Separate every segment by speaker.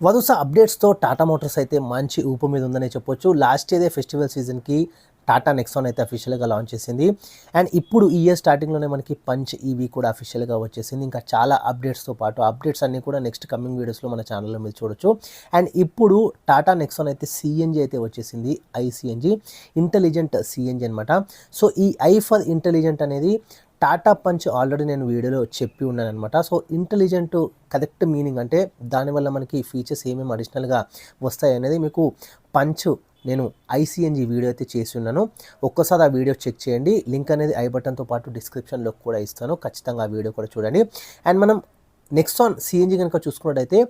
Speaker 1: వరుస అప్డేట్స్‌తో టాటా మోటార్స్ అయితే మంచి ఊపు మీద ఉందనే చెప్పొచ్చు. లాస్ట్ ఇయరే ఫెస్టివల్ సీజన్‌కి టాటా నెక్సాన్ అయితే అఫీషియల్‌గా లాంచ్ చేసింది. అండ్ ఇప్పుడు ఈ ఇయర్ స్టార్టింగ్‌లోనే మనకి పంచ్ ఈవీ కూడా అఫీషియల్‌గా వచ్చేసింది. ఇంకా చాలా అప్డేట్స్‌తో పాటు అప్డేట్స్ అన్నీ కూడా నెక్స్ట్ కమింగ్ వీడియోస్‌లో మన ఛానల్‌లో మీరు చూడొచ్చు. అండ్ ఇప్పుడు టాటా నెక్సాన్ అయితే సీఎన్జీ అయితే వచ్చేసింది. ఐసీఎన్జీ ఇంటెలిజెంట్ సీఎన్జీ అనమాట. సో ఈ ఐ ఫర్ ఇంటెలిజెంట్ అనేది టాటా పంచ్ ఆల్రెడీ నేను వీడియోలో చెప్పి ఉన్నాననమాట. సో ఇంటెలిజెంట్ కరెక్ట్ మీనింగ్ అంటే దానివల్ల మనకి ఫీచర్స్ ఏమేమి అడిషనల్గా వస్తాయి అనేది మీకు పంచ్ నేను ఐసీఎన్జీ వీడియో అయితే చేసి ఉన్నాను. ఒక్కసారి ఆ వీడియో చెక్ చేయండి. లింక్ అనేది ఐ బటన్తో పాటు డిస్క్రిప్షన్లో కూడా ఇస్తాను. ఖచ్చితంగా ఆ వీడియో కూడా చూడండి. అండ్ మనం నెక్సాన్ సీఎన్జీ కనుక చూసుకున్నట్టయితే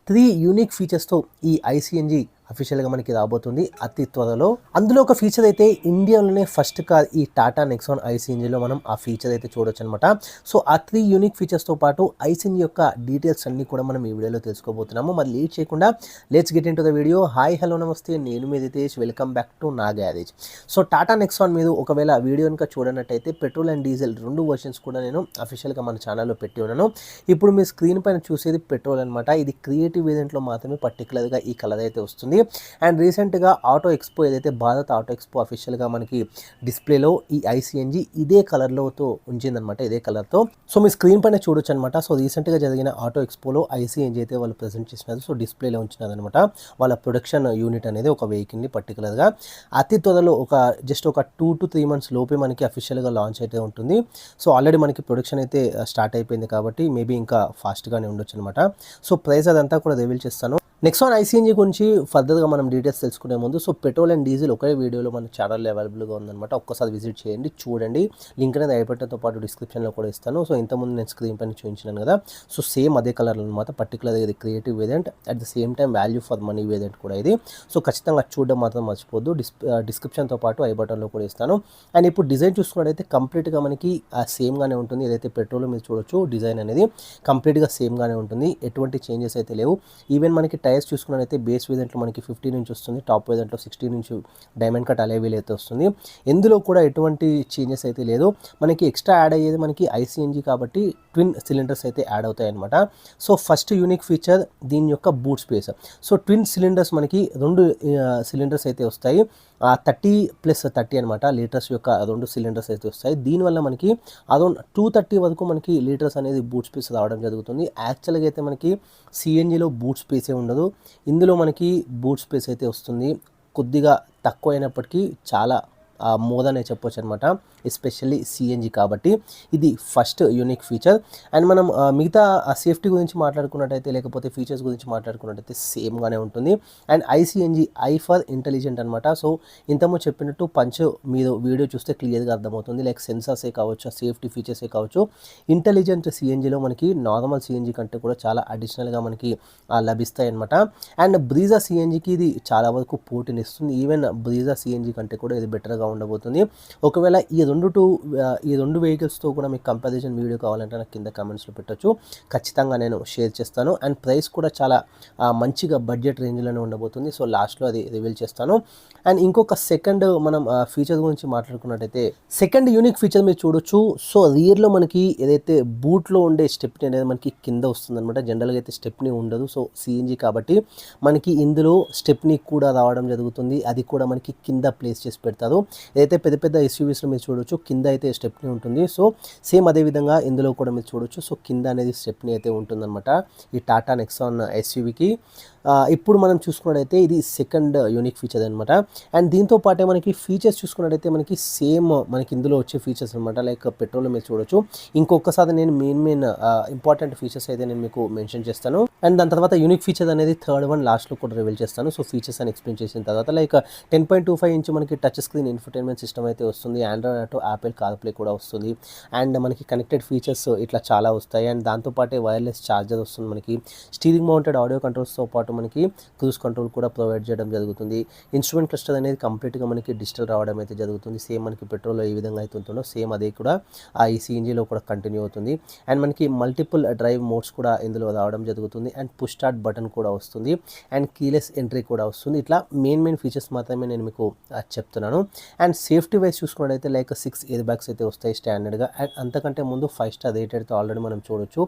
Speaker 1: 3 యూనిక్ ఫీచర్స్తో ఈ ఐసీఎన్జీ అఫీషియల్గా మనకి రాబోతుంది అతి త్వరలో. అందులో ఒక ఫీచర్ అయితే ఇండియాలోనే ఫస్ట్ కార్ ఈ టాటా నెక్సాన్ ఐసీఎన్జీలో మనం ఆ ఫీచర్ అయితే చూడొచ్చు అనమాట. సో ఆ 3 యూనిక్ ఫీచర్స్తో పాటు ఐసీఎన్జీ యొక్క డీటెయిల్స్ అన్నీ కూడా మనం ఈ వీడియోలో తెలుసుకోబోతున్నాము. మరి లేట్ చేయకుండా let's get in to the video. Hi hello నమస్తే, నేను మీ రితేష్. వెల్కమ్ బ్యాక్ టు నా గ్యారేజ్. సో టాటా నెక్సాన్ మీద ఒకవేళ వీడియో కనుక చూడనట్టయితే పెట్రోల్ అండ్ డీజిల్ 2 వర్షన్స్ కూడా నేను అఫీషియల్గా మన ఛానల్లో పెట్టి ఉన్నాను. ఇప్పుడు మీ స్క్రీన్ పైన చూసేది పెట్రోల్ అనమాట. ఇది క్రియేటివ్ వేరియంట్లో మాత్రమే పర్టికులర్గా ఈ కలర్ అయితే వస్తుంది. అండ్ రీసెంట్గా ఆటో ఎక్స్పో ఏదైతే భారత్ ఆటో ఎక్స్పో అఫీషియల్గా మనకి డిస్ప్లేలో ఈ ఐసీఎన్జీ ఇదే కలర్లోతో ఉంచిందనమాట, ఇదే కలర్తో. సో మీ స్క్రీన్ పైన చూడొచ్చు అనమాట. సో రీసెంట్గా జరిగిన ఆటో ఎక్స్పోలో ఐసీఎన్జీ అయితే వాళ్ళు ప్రజెంట్ చేసినారు. సో డిస్ప్లేలో ఉంచినదనమాట వాళ్ళ ప్రొడక్షన్ యూనిట్ అనేది ఒక వెహికల్ని పర్టికులర్గా. అతి త్వరలో జస్ట్ ఒక 2 to 3 months లోపే మనకి అఫీషియల్గా లాంచ్ అయితే ఉంటుంది. సో ఆల్రెడీ మనకి ప్రొడక్షన్ అయితే స్టార్ట్ అయిపోయింది కాబట్టి మేబీ ఇంకా ఫాస్ట్గానే ఉండొచ్చు అనమాట. సో ప్రైస్ అదంతా కూడా రివీల్ చేస్తాను. నెక్సాన్ ఐసీఎన్జీ గురించి ఫర్దర్గా మనం డీటెయిల్స్ తెలుసుకునే ముందు, సో పెట్రోల్ అండ్ డీజిల్ ఒకే వీడియోలో మన ఛానల్లో అవైలబుల్గా ఉందన్నమాట. ఒక్కసారి విజిట్ చేయండి, చూడండి. లింక్ అనేది ఐబటన్తో పాటు డిస్క్రిప్షన్లో కూడా ఇస్తాను. సో ఇంతకుముందు నేను స్క్రీన్ పైన చూపించినాను కదా, సో సేమ్ అదే కలర్ అనమాట. పర్టికులర్గా ఇది creative variant, at the same time value for money variant కూడా ఇది. సో ఖచ్చితంగా చూడడం మాత్రం మర్చిపోద్దు. డిస్క్రిప్షన్తో పాటు ఐబటన్లో కూడా ఇస్తాను. అండ్ ఇప్పుడు డిజైన్ చూసుకున్నట్టయితే కంప్లీట్గా మనకి సేమ్గానే ఉంటుంది. ఏదైతే పెట్రోల్ మీరు చూడొచ్చు, డిజైన్ అనేది కంప్లీట్గా సేమ్గానే ఉంటుంది. ఎటువంటి చేంజెస్ అయితే లేవు. ఈవెన్ మనకి టైర్స్ చూసుకున్నట్లయితే బేస్ వేరియంట్లో మనకి 50 నుంచి వస్తుంది, టాప్ వేరియంట్లో 60 నుంచి డైమండ్ కట్ అలై వీల్ అయితే వస్తుంది. ఇందులో కూడా ఎటువంటి చేంజెస్ అయితే లేదు. మనకి ఎక్స్ట్రా యాడ్ అయ్యేది మనకి ఐసీఎన్జీ కాబట్టి ట్విన్ సిలిండర్స్ అయితే యాడ్ అవుతాయి అనమాట. సో ఫస్ట్ యూనిక్ ఫీచర్ దీని యొక్క boot space. So twin cylinders మనకి 2 సిలిండర్స్ అయితే వస్తాయి. 30+30 అనమాట లీటర్స్ యొక్క 2 సిలిండర్స్ అయితే వస్తాయి. దీనివల్ల మనకి అరౌండ్ 230 వరకు మనకి లీటర్స్ అనేది బూట్ స్పేస్ రావడం జరుగుతుంది. యాక్చువల్గా అయితే మనకి సిఎన్జిలో బూట్ స్పేసే ఉండదు, ఇందులో మనకి బూట్ స్పేస్ అయితే వస్తుంది. కొద్దిగా తక్కువ అయినప్పటికీ చాలా మోర్ అనే చెప్పొచ్చు అనమాట, ఎస్పెషల్లీ సిఎన్జీ కాబట్టి. ఇది ఫస్ట్ యూనిక్ ఫీచర్. అండ్ మనం మిగతా సేఫ్టీ గురించి మాట్లాడుకున్నట్టయితే, లేకపోతే ఫీచర్స్ గురించి మాట్లాడుకున్నట్టయితే సేమ్గానే ఉంటుంది. అండ్ ఐసీఎన్జీ ఐ ఫర్ ఇంటెలిజెంట్ అనమాట. సో ఇంతకుముందు చెప్పినట్టు పంచ్ మీరు వీడియో చూస్తే క్లియర్గా అర్థమవుతుంది. లైక్ సెన్సార్సే కావచ్చు, సేఫ్టీ ఫీచర్సే కావచ్చు, ఇంటెలిజెంట్ సిఎన్జీలో మనకి నార్మల్ సిఎన్జీ కంటే కూడా చాలా అడిషనల్గా మనకి లభిస్తాయి అనమాట. అండ్ బ్రీజా సిఎన్జీకి ఇది చాలా వరకు పోటీనిస్తుంది. ఈవెన్ బ్రీజా సిఎన్జీ కంటే కూడా ఇది బెటర్గా ఉండబోతుంది. ఒకవేళ ఈ రెండు వెహికల్స్తో కూడా మీకు కంపారిజన్ వీడియో కావాలంటే నాకు కింద కామెంట్స్లో పెట్టొచ్చు, ఖచ్చితంగా నేను షేర్ చేస్తాను. అండ్ ప్రైస్ కూడా చాలా మంచిగా బడ్జెట్ రేంజ్లోనే ఉండబోతుంది. సో లాస్ట్లో అది రివీల్ చేస్తాను. అండ్ ఇంకొక సెకండ్ మనం ఫీచర్ గురించి మాట్లాడుకున్నట్టయితే, సెకండ్ యూనిక్ ఫీచర్ మీరు చూడొచ్చు. సో రియర్లో మనకి ఏదైతే బూట్లో ఉండే స్టెప్ని అనేది మనకి కింద వస్తుంది అనమాట. జనరల్గా అయితే స్టెప్ని ఉండదు. సో సిఎన్జీ కాబట్టి మనకి ఇందులో స్టెప్ని కూడా రావడం జరుగుతుంది. అది కూడా మనకి కింద ప్లేస్ చేసి పెడతారు. ఏదైతే పెద్ద పెద్ద ఎస్యూవీస్లో మీరు చూడొచ్చు కింద అయితే స్టెప్ని ఉంటుంది. సో సేమ్ అదేవిధంగా ఇందులో కూడా మీరు చూడొచ్చు. సో కింద అనేది స్టెప్ని అయితే ఉంటుందన్నమాట ఈ టాటా నెక్సాన్ ఎస్యూవీకి. ఇప్పుడు మనం చూసుకున్నట్టయితే ఇది సెకండ్ యూనిక్ ఫీచర్ అనమాట. అండ్ దీంతో పాటే మనకి ఫీచర్స్ చూసుకున్నట్టయితే మనకి సేమ్ మనకి ఇందులో వచ్చే ఫీచర్స్ అనమాట. లైక్ పెట్రోల్ మీరు చూడొచ్చు. ఇంకొకసారి నేను మెయిన్ ఇంపార్టెంట్ ఫీచర్స్ అయితే నేను మీకు మెన్షన్ చేస్తాను. అండ్ దాని తర్వాత యూనిక్ ఫీచర్ అనేది థర్డ్ వన్ లాస్ట్లో కూడా రివీల్ చేస్తాను. సో ఫీచర్స్ అని ఎక్స్ప్లెయిన్ చేసిన తర్వాత లైక్ 10.25 ఇంచ్ మనకి టచ్ స్క్రీన్ ఇన్ఫర్టైన్మెంట్ సిస్టమ్ అయితే వస్తుంది. ఆండ్రాయిడ్ ఆటో, యాపిల్ కార్ప్లే కూడా వస్తుంది. అండ్ మనకి కనెక్టెడ్ ఫీచర్స్ ఇట్లా చాలా వస్తాయి. అండ్ దాంతోపాటే వైర్లెస్ ఛార్జర్ వస్తుంది. మనకి స్టీరింగ్ మౌంటెడ్ ఆడియో కంట్రోల్స్తో పాటు మనకి క్రూజ్ కంట్రోల్ కూడా ప్రొవైడ్ చేయడం జరుగుతుంది. ఇన్స్ట్రుమెంట్ క్లస్టర్ అనేది కంప్లీట్గా మనకి డిజిటల్ రావడం అయితే జరుగుతుంది. సేమ్ మనకి పెట్రోల్లో ఏ విధంగా అయితే ఉంటుందో సేమ్ అదే కూడా ఈ సిఎన్జీలో కూడా కంటిన్యూ అవుతుంది. అండ్ మనకి మల్టిపుల్ డ్రైవ్ మోడ్స్ కూడా ఇందులో రావడం జరుగుతుంది. అండ్ పుష్ స్టార్ట్ బటన్ కూడా వస్తుంది. అండ్ కీలెస్ ఎంట్రీ కూడా వస్తుంది. ఇట్లా మెయిన్ ఫీచర్స్ మాత్రమే నేను మీకు చెప్తున్నాను. అండ్ సేఫ్టీ వైజ్ చూసుకున్నట్టయితే లైక్ 6 ఎయిర్ బ్యాగ్స్ అయితే వస్తాయి స్టాండర్డ్గా. అండ్ అంతకంటే ముందు 5 స్టార్ రేటెడ్తో ఆల్రెడీ మనం చూడొచ్చు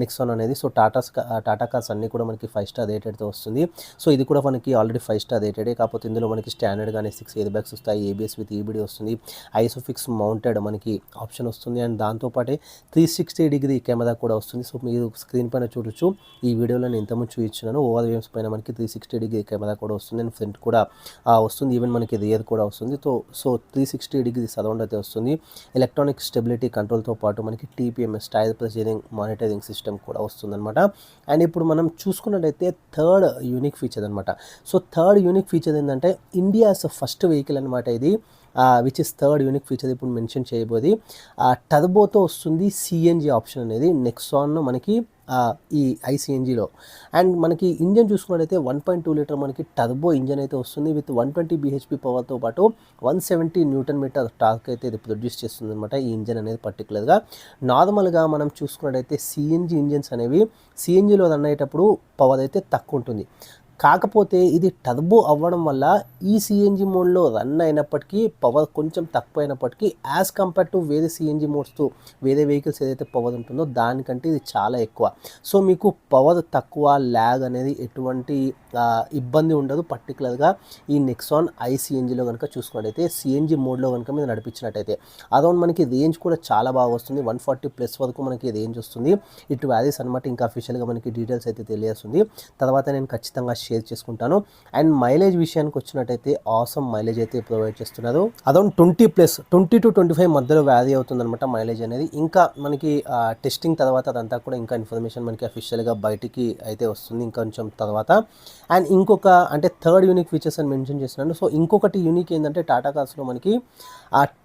Speaker 1: నెక్సాన్ అనేది. సో టాటా కార్స్ అన్నీ కూడా మనకి 5 స్టార్ రేటెడ్తో వస్తుంది. సో ఇది కూడా మనకి ఆల్రెడీ 5 స్టార్ రేటెడే, కాకపోతే ఇందులో మనకి స్టాండర్డ్గానే 6 ఎయిర్ బ్యాగ్స్ వస్తాయి, ఏబిఎస్ విత్ ఈబిడి వస్తుంది, ఐసోఫిక్స్ మౌంటెడ్ మనకి ఆప్షన్ వస్తుంది. అండ్ దాంతోపాటే 360 డిగ్రీ కెమెరా కూడా వస్తుంది. సో మీరు స్క్రీన్ పైన చూడొచ్చు, ఈ వీడియోలో నేను ఇంతకుముందు చూపించినాను. ఓవర్ వేవ్స్ పైన మనకి 360 డిగ్రీ కెమెరా కూడా వస్తుంది అండ్ ఫ్రంట్ కూడా వస్తుంది, ఈవెన్ మనకి రియర్ కూడా వస్తుంది. సో 360 డిగ్రీ సరౌండ్ అయితే వస్తుంది. ఎలక్ట్రానిక్ స్టెబిలిటీ కంట్రోల్తో పాటు మనకి TPMS tyre pressuring monitoring system కూడా వస్తుందన్నమాట. అండ్ ఇప్పుడు మనం చూసుకున్నట్టయితే థర్డ్ యూనిక్ ఫీచర్ అనమాట. సో థర్డ్ యూనిక్ ఫీచర్ ఏంటంటే ఇండియాస్ ఫస్ట్ వెహికల్ అనమాట ఇది, which is third unique feature ఇప్పుడు మెన్షన్ చేయబోది. టర్బోతో వస్తుంది సిఎన్జి ఆప్షన్ అనేది నెక్సాన్ మనకి ఈ ఐసిఎన్జిలో. అండ్ మనకి ఇంజన్ చూసుకున్నట్టయితే 1.2 లీటర్ మనకి టర్బో ఇంజన్ అయితే వస్తుంది విత్ 120 bhp పవర్తో పాటు 170 న్యూటన్ మీటర్ టార్క్ అయితే ఇది ప్రొడ్యూస్ చేస్తుంది అనమాట ఈ ఇంజన్ అనేది పర్టికులర్గా. నార్మల్గా మనం చూసుకున్నట్టయితే సిఎన్జి ఇంజన్స్ అనేవి సిఎన్జిలో రన్ అయ్యేటప్పుడు పవర్ అయితే తక్కువ ఉంటుంది, కాకపోతే ఇది టర్బో అవ్వడం వల్ల ఈ సిఎన్జి మోడ్లో రన్ అయినప్పటికీ పవర్ కొంచెం తక్కువ అయినప్పటికీ యాజ్ కంపేర్ టు వేరే సిఎన్జి మోడ్స్తో వేరే వెహికల్స్ ఏదైతే పవర్ ఉంటుందో దానికంటే ఇది చాలా ఎక్కువ. సో మీకు పవర్ తక్కువ, ల్యాగ్ అనేది ఎటువంటి ఇబ్బంది ఉండదు. పర్టికులర్గా ఈ నెక్సాన్ ఐసిఎన్జిలో కనుక చూసుకున్నట్టయితే సిఎన్జి మోడ్లో కనుక మీరు నడిపించినట్టయితే అరౌండ్ మనకి రేంజ్ కూడా చాలా బాగా వస్తుంది, 140+ వరకు మనకి రేంజ్ వస్తుంది. ఇటు వ్యాలీస్ అనమాట. ఇంకా అఫీషియల్గా మనకి డీటెయిల్స్ అయితే తెలియజేస్తుంది, తర్వాత నేను ఖచ్చితంగా షేర్ చేసుకుంటాను. అండ్ మైలేజ్ విషయానికి వచ్చినట్టయితే ఆసమ్ మైలేజ్ అయితే ప్రొవైడ్ చేస్తున్నారు. అరౌండ్ 20 to 25 మధ్యలో వ్యారీ అవుతుందన్నమాట మైలేజ్ అనేది. ఇంకా మనకి టెస్టింగ్ తర్వాత అదంతా కూడా ఇంకా ఇన్ఫర్మేషన్ మనకి అఫీషియల్గా బయటికి అయితే వస్తుంది ఇంకొంచెం తర్వాత. అండ్ ఇంకొక అంటే థర్డ్ యూనిక్ ఫీచర్స్ అని మెన్షన్ చేస్తున్నాను. సో ఇంకొకటి యూనిక్ ఏంటంటే టాటా కార్స్లో మనకి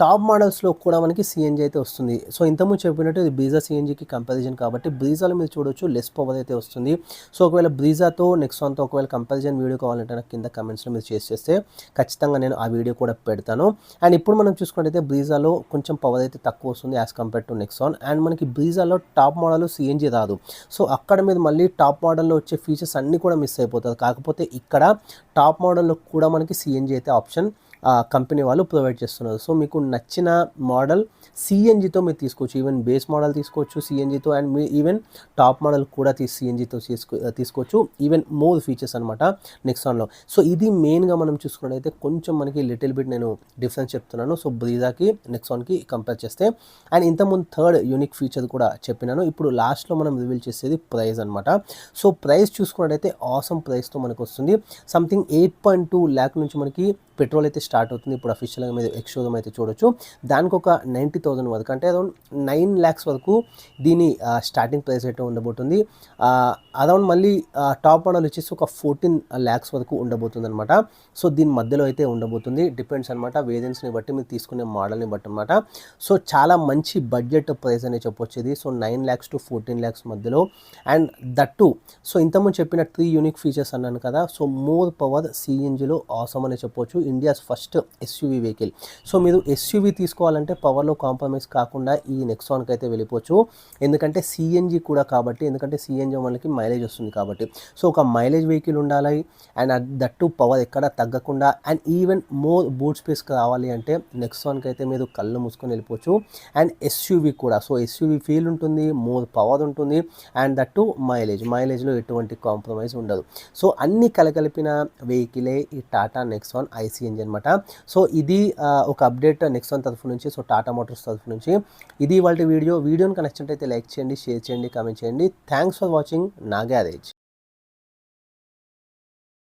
Speaker 1: టాప్ మోడల్స్లో కూడా మనకి సిఎన్జి అయితే వస్తుంది. సో ఇంతకుముందు చెప్పినట్టు ఇది బ్రీజా సిఎన్జికి కంపారిజన్ కాబట్టి బ్రీజాలో మీరు చూడొచ్చు లెస్ పవర్ అయితే వస్తుంది. సో ఒకవేళ బ్రీజాతో నెక్సాన్తో ఒకవేళ కంపారిజన్ వీడియో కావాలంటే నాకు కింద కమెంట్స్లో మీరు చేస్తే ఖచ్చితంగా నేను ఆ వీడియో కూడా పెడతాను. అండ్ ఇప్పుడు మనం చూసుకున్నట్టయితే బ్రీజాలో కొంచెం పవర్ అయితే తక్కువ వస్తుంది as compare to Nexon. And మనకి బ్రీజాలో టాప్ మోడల్ సిఎన్జి రాదు, సో అక్కడ మీద మళ్ళీ టాప్ మోడల్లో వచ్చే ఫీచర్స్ అన్నీ కూడా మిస్ అయిపోతుంది. కాకపోతే ఇక్కడ టాప్ మోడల్లో కూడా మనకి సిఎన్జి అయితే ఆప్షన్ కంపెనీ వాళ్ళు ప్రొవైడ్ చేస్తున్నారు. సో మీకు నచ్చిన మోడల్ సిఎన్జితో మీరు తీసుకోవచ్చు, ఈవెన్ బేస్ మోడల్ తీసుకోవచ్చు సిఎన్జితో, అండ్ మీ ఈవెన్ టాప్ మోడల్ కూడా సిఎన్జితో తీసుకోవచ్చు, ఈవెన్ మోర్ ఫీచర్స్ అనమాట నెక్సాన్లో. సో ఇది మెయిన్గా మనం చూసుకున్నట్టయితే కొంచెం మనకి లిటిల్ బిట్ నేను డిఫరెన్స్ చెప్తున్నాను. సో బ్రీజాకి నెక్సాన్కి కంపేర్ చేస్తే. అండ్ ఇంతకుముందు థర్డ్ యూనిక్ ఫీచర్ కూడా చెప్పినాను. ఇప్పుడు లాస్ట్లో మనం రివీల్ చేసేది ప్రైస్ అనమాట. సో ప్రైస్ చూసుకున్నట్టయితే ఆసమ్ ప్రైస్తో మనకు వస్తుంది సంథింగ్ 8.2 lakh నుంచి మనకి పెట్రోల్ అయితే స్టార్ట్ అవుతుంది. ఇప్పుడు అఫీషియల్గా మీరు ఎక్స్షోరూమ్ అయితే చూడొచ్చు. దానికి ఒక 90,000 వరకు అంటే అరౌండ్ 9 lakhs వరకు దీని స్టార్టింగ్ ప్రైస్ అయితే ఉండబోతుంది. అరౌండ్ మళ్ళీ టాప్ మోడల్ వచ్చేసి ఒక 14 lakhs వరకు ఉండబోతుంది అనమాట. సో దీని మధ్యలో అయితే ఉండబోతుంది, డిపెండ్స్ అనమాట వేరియంట్స్ని బట్టి మీరు తీసుకునే మోడల్ని బట్టి అనమాట. సో చాలా మంచి బడ్జెట్ ప్రైస్ అనే చెప్పొచ్చు ఇది. సో 9 lakhs to 14 lakhs మధ్యలో. అండ్ దట్టు సో ఇంతకుముందు చెప్పిన 3 యూనిక్ ఫీచర్స్ అన్నాను కదా. సో మోర్ పవర్ సిఎన్జిలో ఆసమ్ అనే చెప్పొచ్చు, India's first SUV vehicle. So మీరు ఎస్యూవీ తీసుకోవాలంటే పవర్లో కాంప్రమైజ్ కాకుండా ఈ నెక్సాన్కి అయితే వెళ్ళిపోవచ్చు, ఎందుకంటే సిఎన్జి కూడా కాబట్టి, ఎందుకంటే సిఎన్జి మనకి మైలేజ్ వస్తుంది కాబట్టి. సో ఒక మైలేజ్ వెహికల్ ఉండాలి అండ్ దట్టు పవర్ ఎక్కడ తగ్గకుండా and even more boot space కావాలి అంటే నెక్సాన్కి అయితే మీరు కళ్ళు మూసుకొని వెళ్ళిపోవచ్చు. అండ్ ఎస్యూవీ కూడా, సో ఎస్యూవీ ఫీల్ ఉంటుంది, మోర్ పవర్ ఉంటుంది అండ్ దట్టు మైలేజ్లో ఎటువంటి కాంప్రమైజ్ ఉండదు. సో అన్ని కలగలిపిన వెహికలే ఈ టాటా నెక్సాన్ ఐసిఎన్జి అనమాట. సో ఇది ఒక అప్డేట్ నెక్సాన్ తరఫు నుంచి, సో టాటా మోటార్స్ తరఫు నుంచి. ఇది వాళ్ళ వీడియోని కనెక్ట్ అయితే లైక్ చేయండి, షేర్ చేయండి, కామెంట్ చేయండి. థ్యాంక్స్ ఫర్ వాచింగ్ నా గ్యారేజ్.